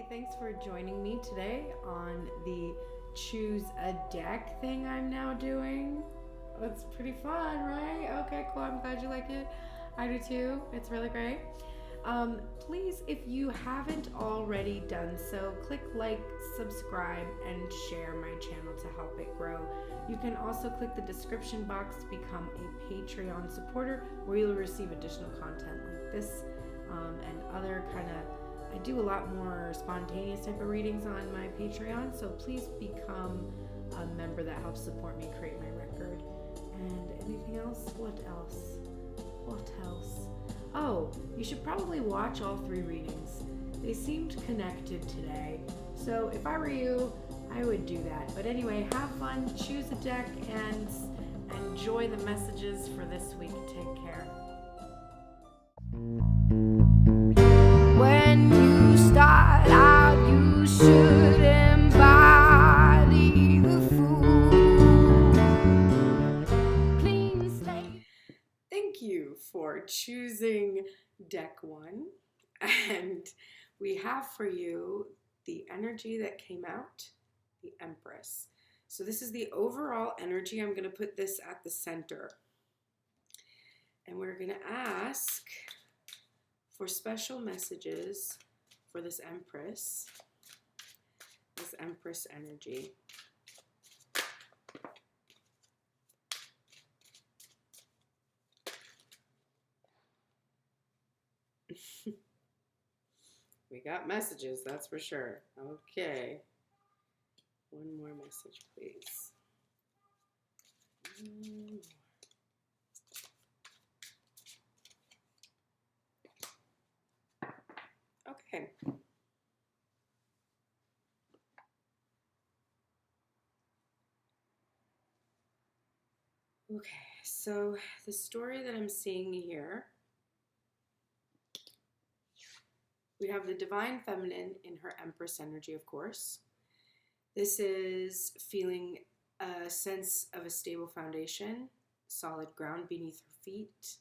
Hey, thanks for joining me today on the choose a deck thing I'm now doing. It's pretty fun, right? Okay, cool. I'm glad you like it. I do too. It's really great. Please, if you haven't already done so, click like, subscribe, and share my channel to help it grow. You can also click the description box to become a Patreon supporter, where you'll receive additional content like this and other kind of. I do a lot more spontaneous type of readings on my Patreon, so please become a member. That helps support me create my record. And anything else? What else? What else? Oh, you should probably watch all 3 readings. They seemed connected today. So if I were you, I would do that. But anyway, have fun, choose a deck, and enjoy the messages for this week. Take care. When you start out, you should embody the fool. Clean slate. Thank you for choosing deck 1. And we have for you the energy that came out, the Empress. So this is the overall energy. I'm going to put this at the center. And we're going to ask for special messages for this Empress energy. We got messages, that's for sure. Okay. One more message, please. Okay. Okay, so the story that I'm seeing here, we have the Divine Feminine in her Empress energy, of course. This is feeling a sense of a stable foundation, solid ground beneath her feet,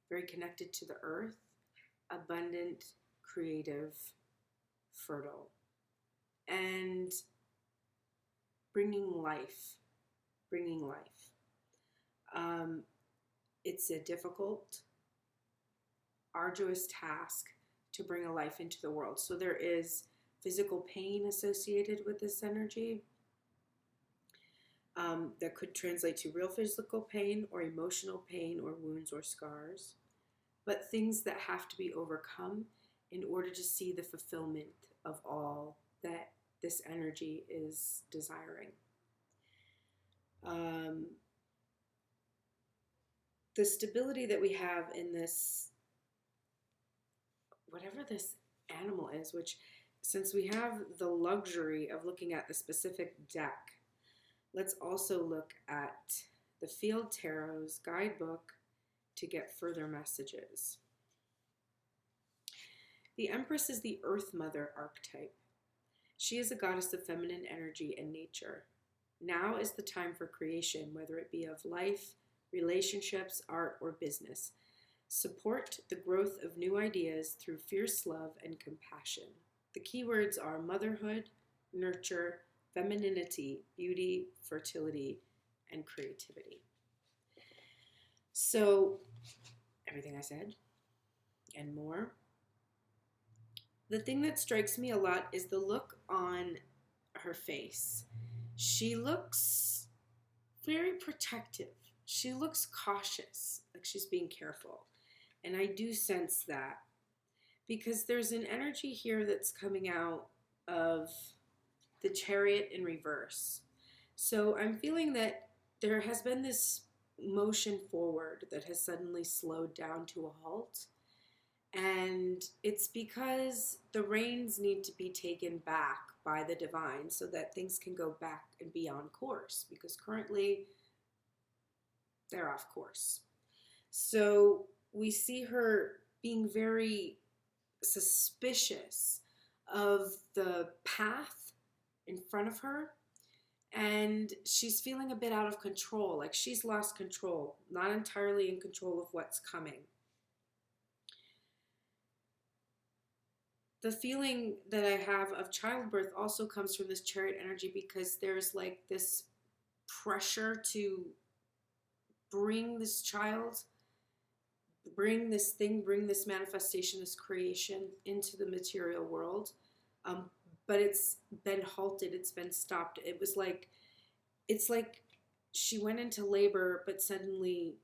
very connected to the earth, abundant, creative, fertile, and bringing life. It's a difficult, arduous task to bring a life into the world. So there is physical pain associated with this energy that could translate to real physical pain or emotional pain or wounds or scars, but things that have to be overcome in order to see the fulfillment of all that this energy is desiring. The stability that we have in this, whatever this animal is, which since we have the luxury of looking at the specific deck, let's also look at the Field Tarot's guidebook to get further messages. The Empress is the Earth Mother archetype. She is a goddess of feminine energy and nature. Now is the time for creation, whether it be of life, relationships, art, or business. Support the growth of new ideas through fierce love and compassion. The keywords are motherhood, nurture, femininity, beauty, fertility, and creativity. So, everything I said and more. The thing that strikes me a lot is the look on her face. She looks very protective. She looks cautious, like she's being careful. And I do sense that because there's an energy here that's coming out of the Chariot in reverse. So I'm feeling that there has been this motion forward that has suddenly slowed down to a halt. And it's because the reins need to be taken back by the divine so that things can go back and be on course, because currently they're off course. So we see her being very suspicious of the path in front of her, and she's feeling a bit out of control, like she's lost control, not entirely in control of what's coming. the feeling that I have of childbirth also comes from this Chariot energy, because there's like this pressure to bring this child, bring this thing, bring this manifestation, this creation into the material world. But it's been halted, it's been stopped. It's like she went into labor, but suddenly,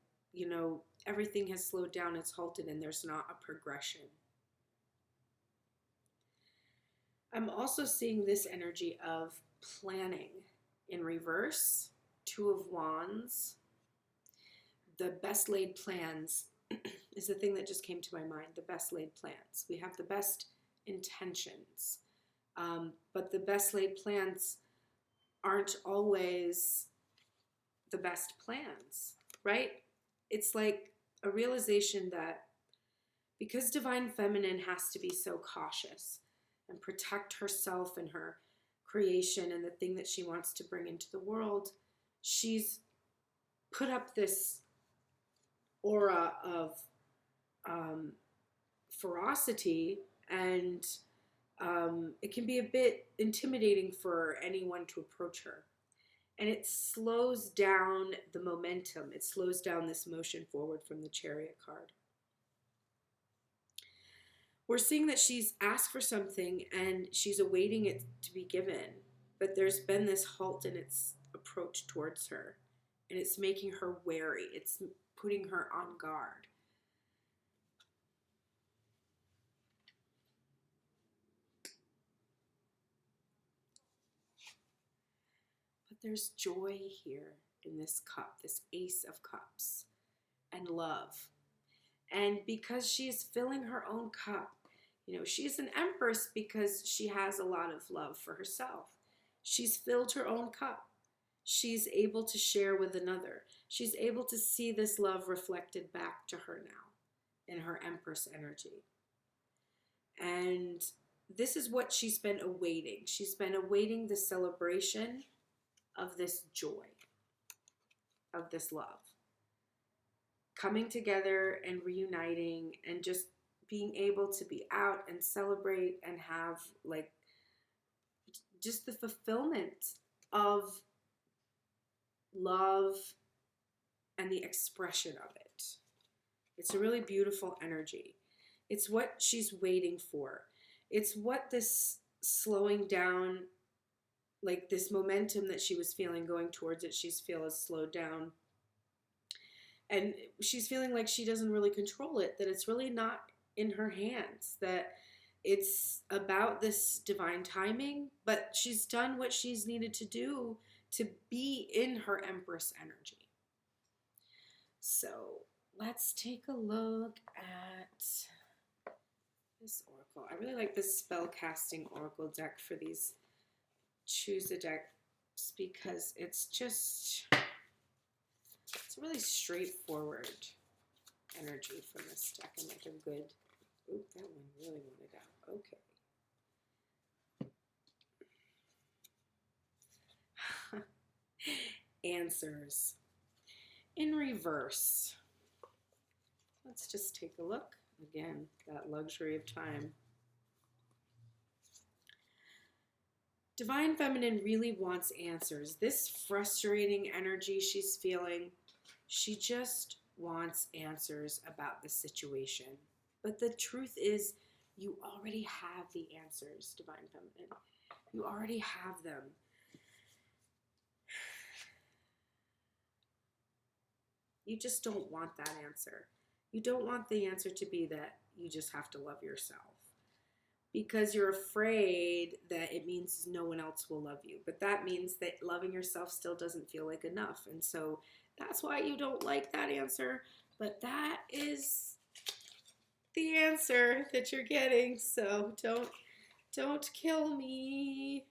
everything has slowed down, it's halted, and there's not a progression. I'm also seeing this energy of planning in reverse. Two of Wands. The best laid plans is the thing that just came to my mind. The best laid plans. We have the best intentions. But the best laid plans aren't always the best plans, right? It's like a realization that because Divine Feminine has to be so cautious and protect herself and her creation and the thing that she wants to bring into the world, she's put up this aura of ferocity, and it can be a bit intimidating for anyone to approach her. And it slows down the momentum. It slows down this motion forward from the Chariot card. We're seeing that she's asked for something and she's awaiting it to be given. But there's been this halt in its approach towards her. And it's making her wary. It's putting her on guard. But there's joy here in this cup, this Ace of Cups, and love. And because she is filling her own cup, she's an Empress because she has a lot of love for herself. She's filled her own cup. She's able to share with another. She's able to see this love reflected back to her now in her Empress energy. And this is what she's been awaiting. She's been awaiting the celebration of this joy, of this love. Coming together and reuniting and just being able to be out and celebrate and have like just the fulfillment of love and the expression of it. It's a really beautiful energy. It's what she's waiting for. It's what this slowing down, like this momentum that she was feeling going towards it, she's feeling slowed down. And she's feeling like she doesn't really control it, that it's really not in her hands, that it's about this divine timing, but she's done what she's needed to do to be in her Empress energy. So let's take a look at this oracle. I really like this spellcasting oracle deck for these choose a deck because it's a really straightforward energy from this deck and like a good, oop, that one really wanted out. Okay. Answers in reverse. Let's just take a look. Again, that luxury of time. Divine Feminine really wants answers. This frustrating energy she's feeling, she just wants answers about the situation. But the truth is, you already have the answers, Divine Feminine. You already have them. You just don't want that answer. You don't want the answer to be that you just have to love yourself. Because you're afraid that it means no one else will love you. But that means that loving yourself still doesn't feel like enough. And so that's why you don't like that answer. But that is the answer that you're getting. So don't kill me.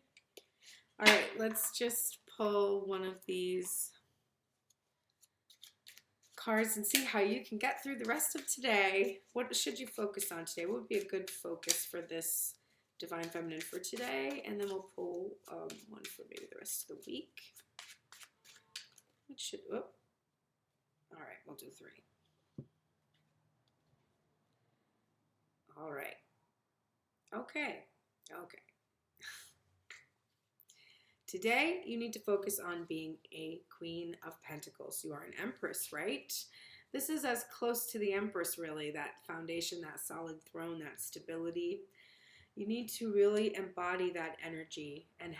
All right, let's just pull one of these cards and see how you can get through the rest of today. What should you focus on today? What would be a good focus for this Divine Feminine for today? And then we'll pull one for maybe the rest of the week. Which should, oh, all right, we'll do 3. All right. Okay. Today, you need to focus on being a Queen of Pentacles. You are an Empress, right? This is as close to the Empress, really, that foundation, that solid throne, that stability. You need to really embody that energy and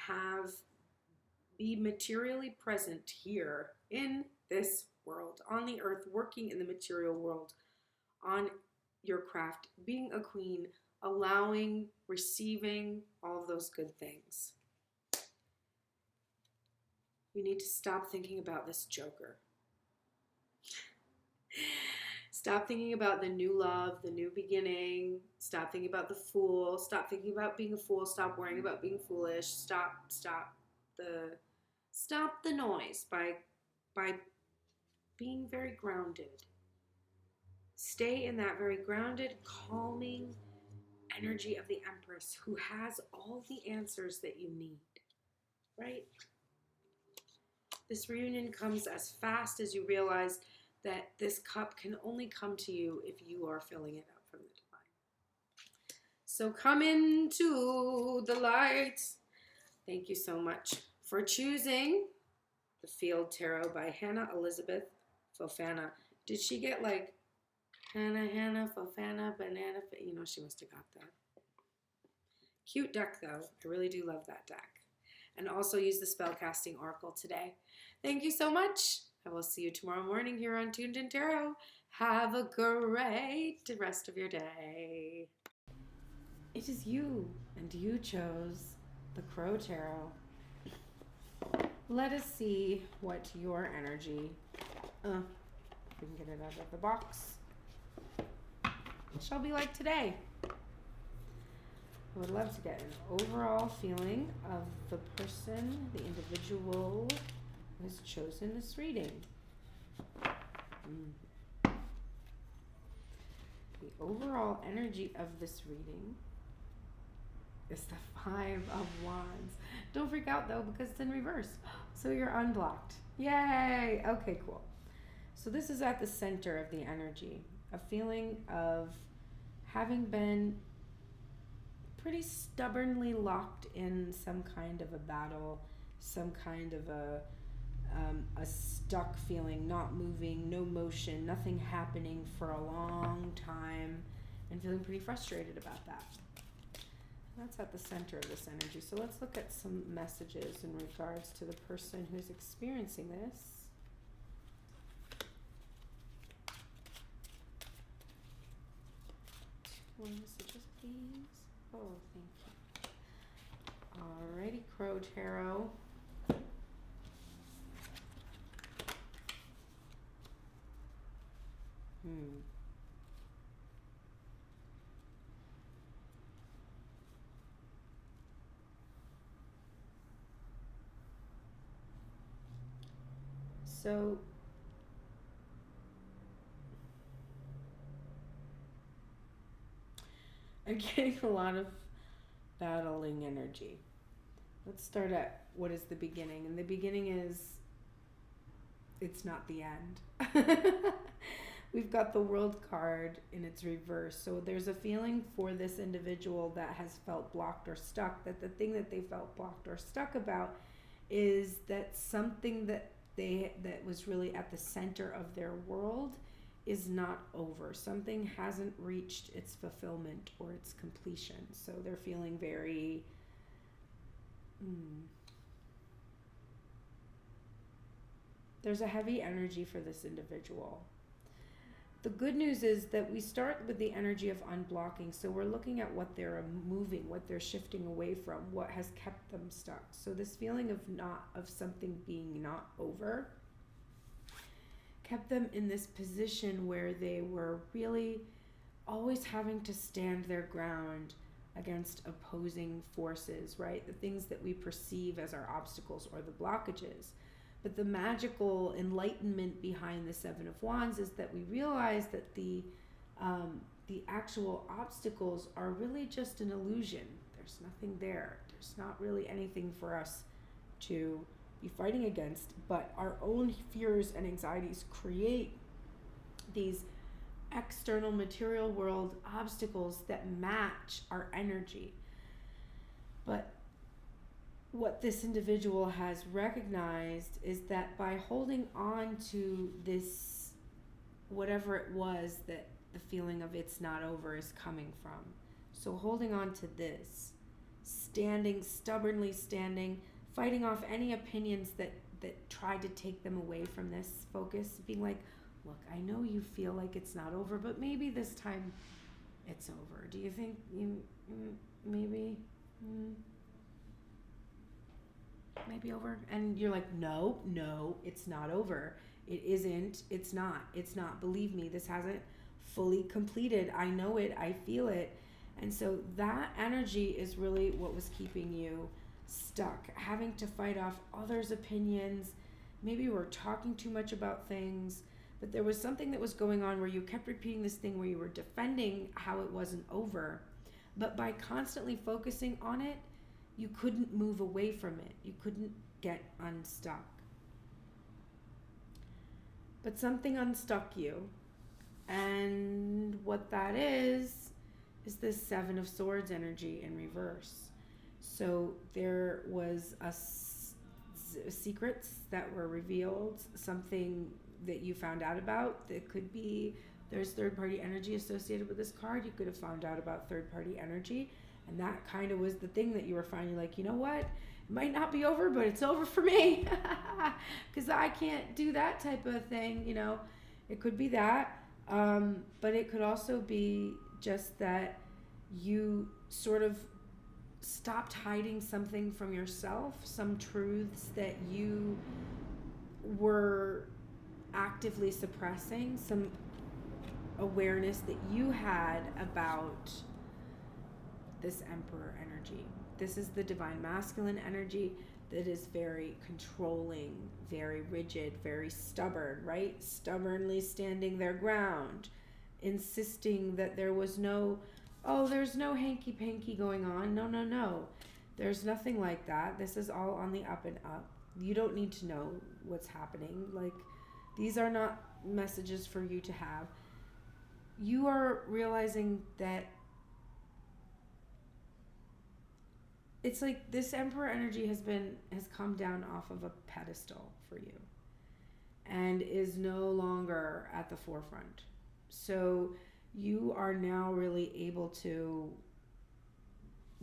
be materially present here in this world, on the earth, working in the material world, on your craft, being a queen, allowing, receiving all of those good things. You need to stop thinking about this Joker. Stop thinking about the new love, the new beginning. Stop thinking about the fool. Stop thinking about being a fool. Stop worrying about being foolish. Stop the noise by being very grounded. Stay in that very grounded, calming energy of the Empress who has all the answers that you need, right? This reunion comes as fast as you realize that this cup can only come to you if you are filling it up from the divine. So come into the light. Thank you so much for choosing the Field Tarot by Hannah Elizabeth Fofana. Did she get like Hannah Fofana banana? You know, she must have got that. Cute deck though. I really do love that deck. And also use the spellcasting oracle today. Thank you so much. I will see you tomorrow morning here on Tuned In Tarot. Have a great rest of your day. It is you, and you chose the Crow Tarot. Let us see what your energy, we can get it out of the box, shall be like today. I would love to get an overall feeling of the person, the individual who has chosen this reading. The overall energy of this reading is the Five of Wands. Don't freak out though, because it's in reverse. So you're unblocked. Yay! Okay, cool. So this is at the center of the energy. A feeling of having been pretty stubbornly locked in some kind of a battle, some kind of a stuck feeling, not moving, no motion, nothing happening for a long time, and feeling pretty frustrated about that. That's at the center of this energy. So let's look at some messages in regards to the person who's experiencing this. Two more messages, please. Oh, thank you. Alrighty, Crow Tarot. So I'm getting a lot of battling energy. Let's start at what is the beginning. And the beginning is, it's not the end. We've got the World card in its reverse. So there's a feeling for this individual that has felt blocked or stuck, that the thing that they felt blocked or stuck about is that something that was really at the center of their world is not over. Something hasn't reached its fulfillment or its completion. So they're feeling very there's a heavy energy for this individual. The good news is that we start with the energy of unblocking. So we're looking at what they're moving, what they're shifting away from, what has kept them stuck. So this feeling of something being not over kept them in this position where they were really always having to stand their ground against opposing forces, right? The things that we perceive as our obstacles or the blockages. But the magical enlightenment behind the Seven of Wands is that we realize that the actual obstacles are really just an illusion. There's nothing there. There's not really anything for us to be fighting against, but our own fears and anxieties create these external material world obstacles that match our energy. But what this individual has recognized is that by holding on to this, whatever it was that the feeling of it's not over is coming from, so holding on to this, stubbornly standing, fighting off any opinions that tried to take them away from this focus, being like, look, I know you feel like it's not over, but maybe this time it's over. Do you think maybe over? And you're like, no, it's not over. It isn't. It's not. Believe me, this hasn't fully completed. I know it. I feel it. And so that energy is really what was keeping you stuck, having to fight off others' opinions. Maybe you were talking too much about things, but there was something that was going on where you kept repeating this thing where you were defending how it wasn't over. But by constantly focusing on it, you couldn't move away from it. You couldn't get unstuck. But something unstuck you. And what that is this Seven of Swords energy in reverse. So there was secrets that were revealed, something that you found out about that could be, there's third-party energy associated with this card. You could have found out about third-party energy, and that kind of was the thing that you were finding, like, you know what? It might not be over, but it's over for me because I can't do that type of thing, you know. It could be that, but it could also be just that you sort of stopped hiding something from yourself, some truths that you were actively suppressing, some awareness that you had about this Emperor energy. This is the divine masculine energy that is very controlling, very rigid, very stubborn, right? Stubbornly standing their ground, insisting that there was no, there's no hanky-panky going on. No. There's nothing like that. This is all on the up and up. You don't need to know what's happening. Like, these are not messages for you to have. You are realizing that it's like this Emperor energy has come down off of a pedestal for you and is no longer at the forefront. So you are now really able to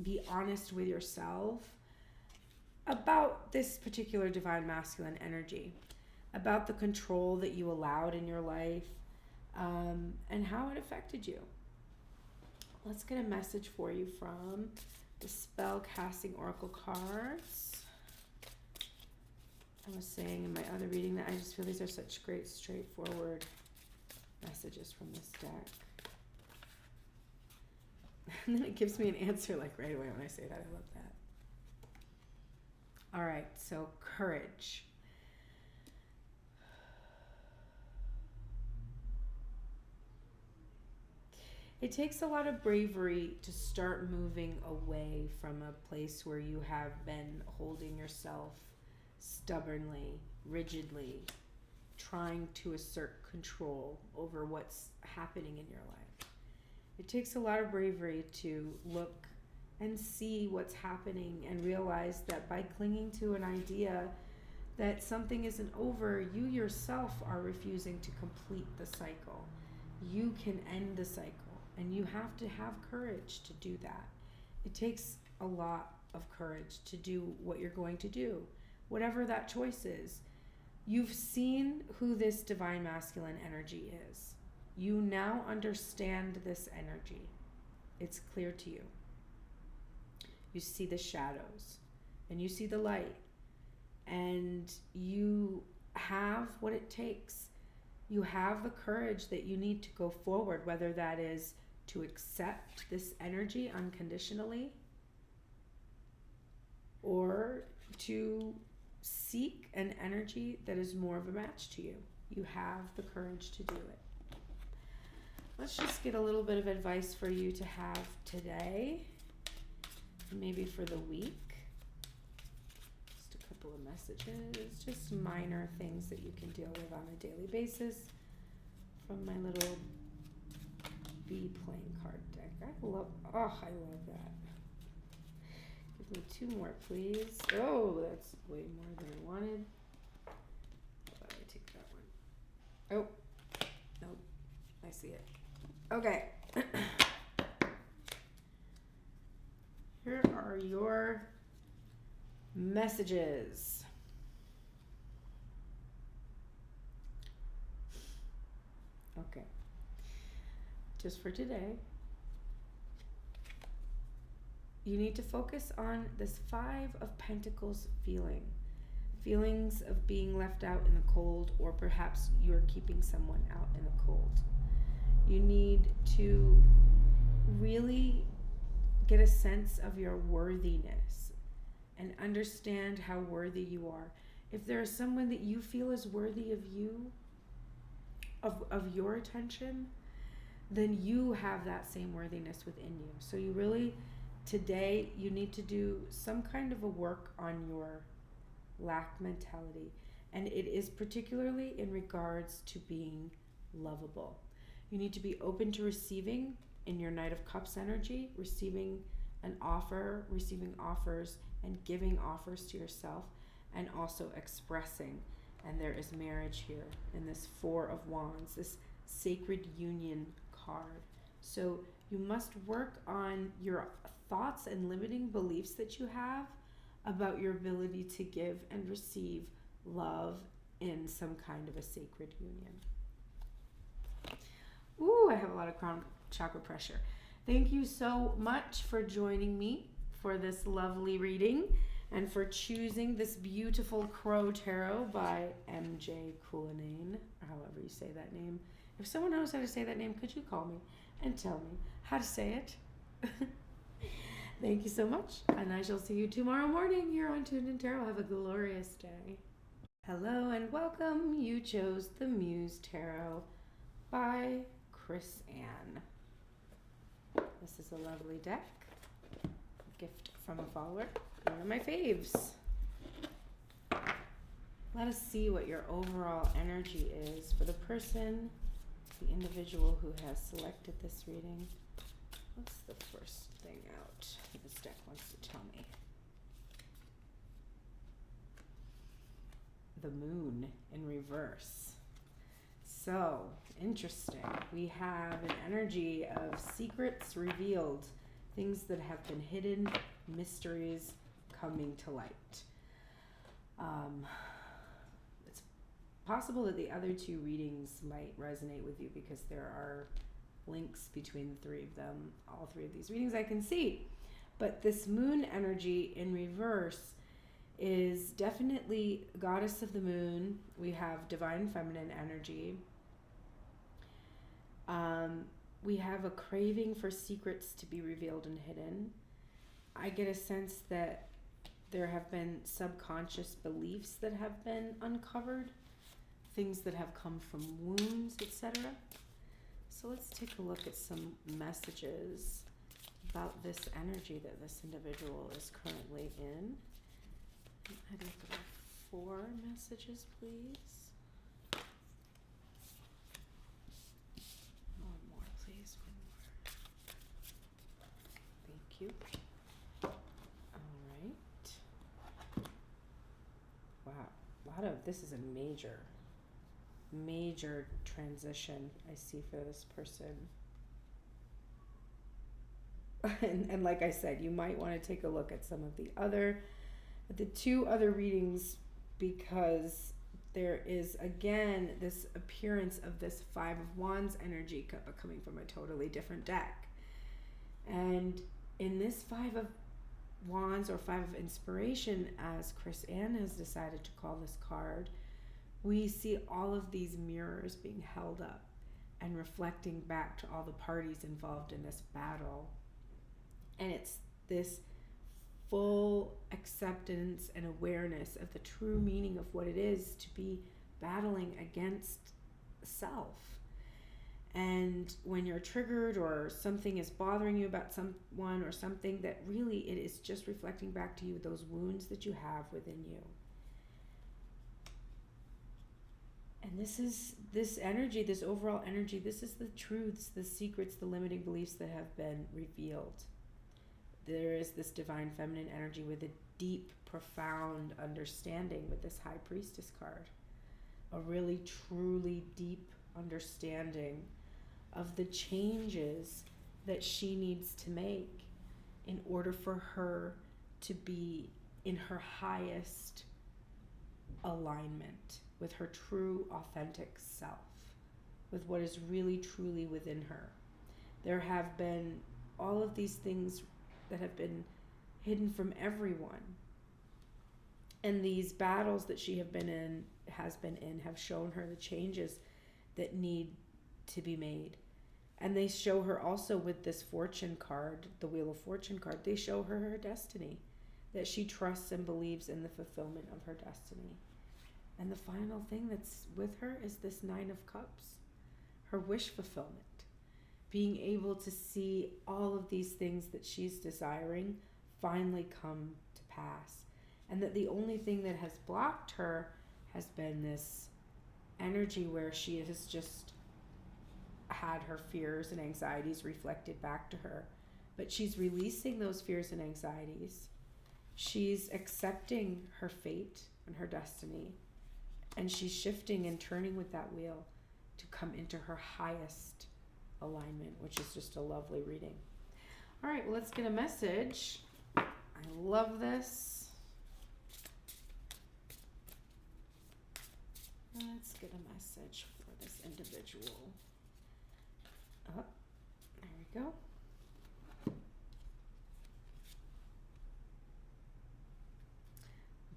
be honest with yourself about this particular divine masculine energy, about the control that you allowed in your life, and how it affected you. Let's get a message for you from the spell casting oracle cards. I was saying in my other reading that I just feel these are such great straightforward messages from this deck. And then it gives me an answer like right away when I say that. I love that. All right, so courage. It takes a lot of bravery to start moving away from a place where you have been holding yourself stubbornly, rigidly, trying to assert control over what's happening in your life. It takes a lot of bravery to look and see what's happening and realize that by clinging to an idea that something isn't over, you yourself are refusing to complete the cycle. You can end the cycle, and you have to have courage to do that. It takes a lot of courage to do what you're going to do, whatever that choice is. You've seen who this divine masculine energy is. You now understand this energy. It's clear to you. You see the shadows and you see the light, and you have what it takes. You have the courage that you need to go forward, whether that is to accept this energy unconditionally or to seek an energy that is more of a match to you. You have the courage to do it. Let's just get a little bit of advice for you to have today, maybe for the week. Just a couple of messages, just minor things that you can deal with on a daily basis from my little be playing card deck. I love that. Give me 2 more, please. Oh, that's way more than I wanted. How about I take that one? Oh, nope. I see it. Okay. Here are your messages. Okay. Just for today, you need to focus on this 5 of Pentacles feeling. Feelings of being left out in the cold, or perhaps you're keeping someone out in the cold. You need to really get a sense of your worthiness and understand how worthy you are. If there is someone that you feel is worthy of you, of your attention, then you have that same worthiness within you. So you really, today, you need to do some kind of a work on your lack mentality. And it is particularly in regards to being lovable. You need to be open to receiving in your Knight of Cups energy, receiving an offer, receiving offers, and giving offers to yourself, and also expressing. And there is marriage here in this 4 of Wands, this sacred union card. So you must work on your thoughts and limiting beliefs that you have about your ability to give and receive love in some kind of a sacred union. Ooh, I have a lot of crown chakra pressure. Thank you so much for joining me for this lovely reading and for choosing this beautiful Crow Tarot by MJ Cullinane, however you say that name. If someone knows how to say that name, could you call me and tell me how to say it? Thank you so much, and I shall see you tomorrow morning here on Tuned In Tarot. Have a glorious day. Hello and welcome. You chose the Muse Tarot by Chris Ann. This is a lovely deck. Gift from a follower. One of my faves. Let us see what your overall energy is for the person, the individual who has selected this reading. What's the first thing out this deck wants to tell me? The moon in reverse. So, interesting. We have an energy of secrets revealed, things that have been hidden, mysteries coming to light. It's possible that the other 2 readings might resonate with you because there are links between the 3 of them. All 3 of these readings I can see. But this moon energy in reverse is definitely goddess of the moon. We have divine feminine energy. We have a craving for secrets to be revealed and hidden. I get a sense that there have been subconscious beliefs that have been uncovered, things that have come from wounds, etc. So let's take a look at some messages about this energy that this individual is currently in. I'd like about 4 messages, please. One more, please. One more. Thank you. All right. Wow. A lot of this is a major transition I see for this person. And like I said, you might want to take a look at some of the 2 other readings, because there is again this appearance of this 5 of Wands energy coming from a totally different deck. And in this 5 of Wands, or 5 of Inspiration, as Chris Ann has decided to call this card, we see all of these mirrors being held up and reflecting back to all the parties involved in this battle. And it's this full acceptance and awareness of the true meaning of what it is to be battling against self. And when you're triggered or something is bothering you about someone or something, that really it is just reflecting back to you those wounds that you have within you. And this energy, this overall energy, this is the truths, the secrets, the limiting beliefs that have been revealed. There is this divine feminine energy with a deep, profound understanding with this High Priestess card. A really, truly deep understanding of the changes that she needs to make in order for her to be in her highest alignment with her true, authentic self, with what is really, truly within her. There have been all of these things that have been hidden from everyone. And these battles that she has been in have shown her the changes that need to be made. And they show her also with this fortune card, the Wheel of Fortune card, they show her her destiny, that she trusts and believes in the fulfillment of her destiny. And the final thing that's with her is this Nine of Cups, her wish fulfillment, being able to see all of these things that she's desiring finally come to pass. And that the only thing that has blocked her has been this energy where she has just had her fears and anxieties reflected back to her. But she's releasing those fears and anxieties. She's accepting her fate and her destiny. And she's shifting and turning with that wheel to come into her highest alignment, which is just a lovely reading. All right, well, let's get a message. I love this. Let's get a message for this individual. Oh, there we go.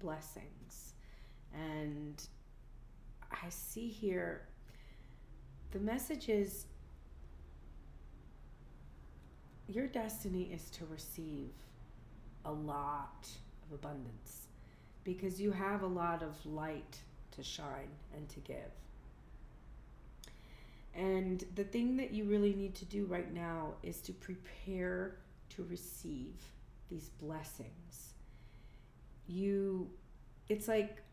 Blessings. And I see here, the message is, your destiny is to receive a lot of abundance because you have a lot of light to shine and to give. And the thing that you really need to do right now is to prepare to receive these blessings. It's like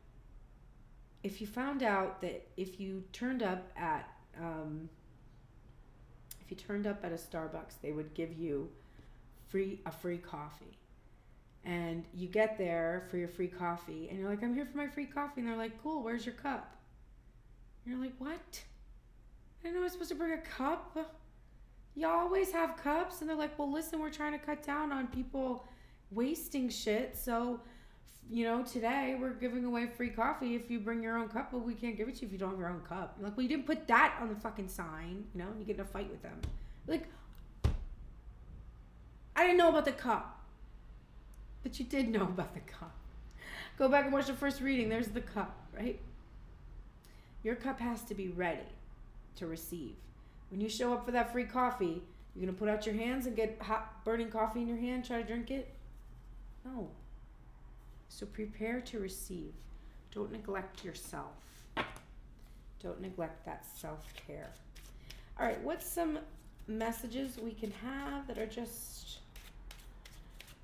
if you found out that if you turned up at a Starbucks, they would give you a free coffee. And you get there for your free coffee and you're like, I'm here for my free coffee. And they're like, cool, where's your cup? And you're like, what? I didn't know I was supposed to bring a cup. You always have cups. And they're like, well, listen, we're trying to cut down on people wasting shit. So, today we're giving away free coffee if you bring your own cup, but we can't give it to you if you don't have your own cup. I'm like, well, you didn't put that on the fucking sign, and you get in a fight with them. Like, I didn't know about the cup. But you did know about the cup. Go back and watch the first reading. There's the cup, right? Your cup has to be ready to receive. When you show up for that free coffee, you're going to put out your hands and get hot, burning coffee in your hand, try to drink it? No. So prepare to receive. Don't neglect yourself. Don't neglect that self-care. All right, what's some messages we can have that are just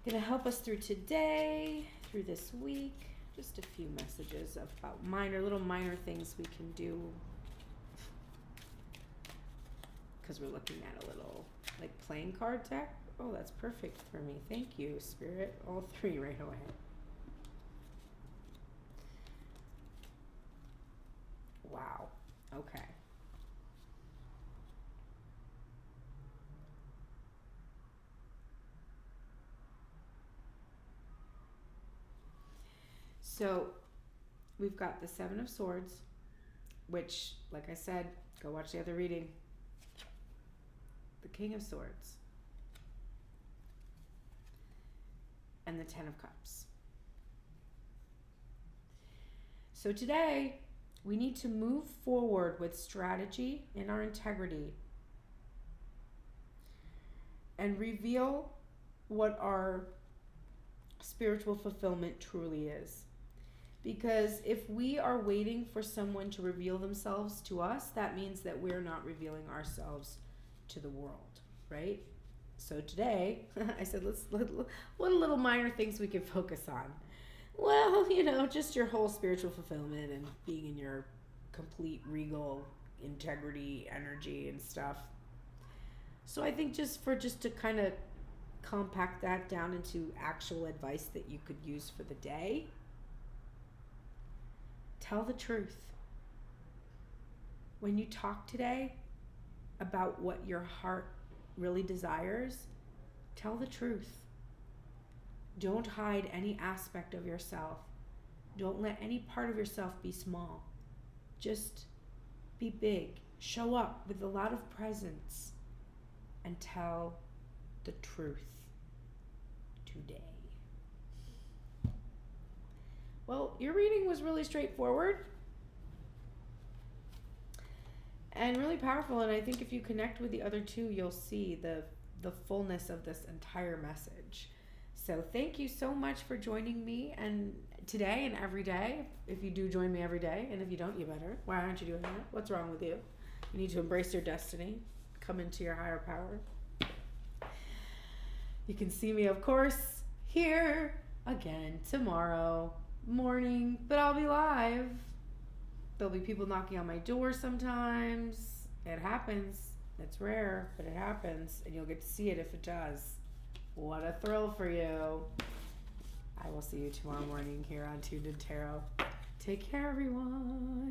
going to help us through today, through this week? Just a few messages about little minor things we can do. Because we're looking at a little, playing card deck. Oh, that's perfect for me. Thank you, Spirit. All three right away. Wow. Okay. So we've got the Seven of Swords, which, like I said, go watch the other reading. The King of Swords. And the Ten of Cups. So today, we need to move forward with strategy in our integrity and reveal what our spiritual fulfillment truly is. Because if we are waiting for someone to reveal themselves to us, that means that we're not revealing ourselves to the world, right? So today, I said, what little minor things we can focus on? Well, just your whole spiritual fulfillment and being in your complete regal integrity energy and stuff. So I think just to kind of compact that down into actual advice that you could use for the day, tell the truth. When you talk today about what your heart really desires, tell the truth. Don't hide any aspect of yourself. Don't let any part of yourself be small. Just be big. Show up with a lot of presence and tell the truth today. Well, your reading was really straightforward and really powerful, and I think if you connect with the other two, you'll see the fullness of this entire message. So thank you so much for joining me, and today and every day, if you do join me every day, and if you don't, you better. Why aren't you doing that? What's wrong with you? You need to embrace your destiny. Come into your higher power. You can see me, of course, here again tomorrow morning, but I'll be live. There'll be people knocking on my door sometimes. It happens. It's rare, but it happens, and you'll get to see it if it does. What a thrill for you. I will see you tomorrow morning here on Tuned in Tarot. Take care, everyone.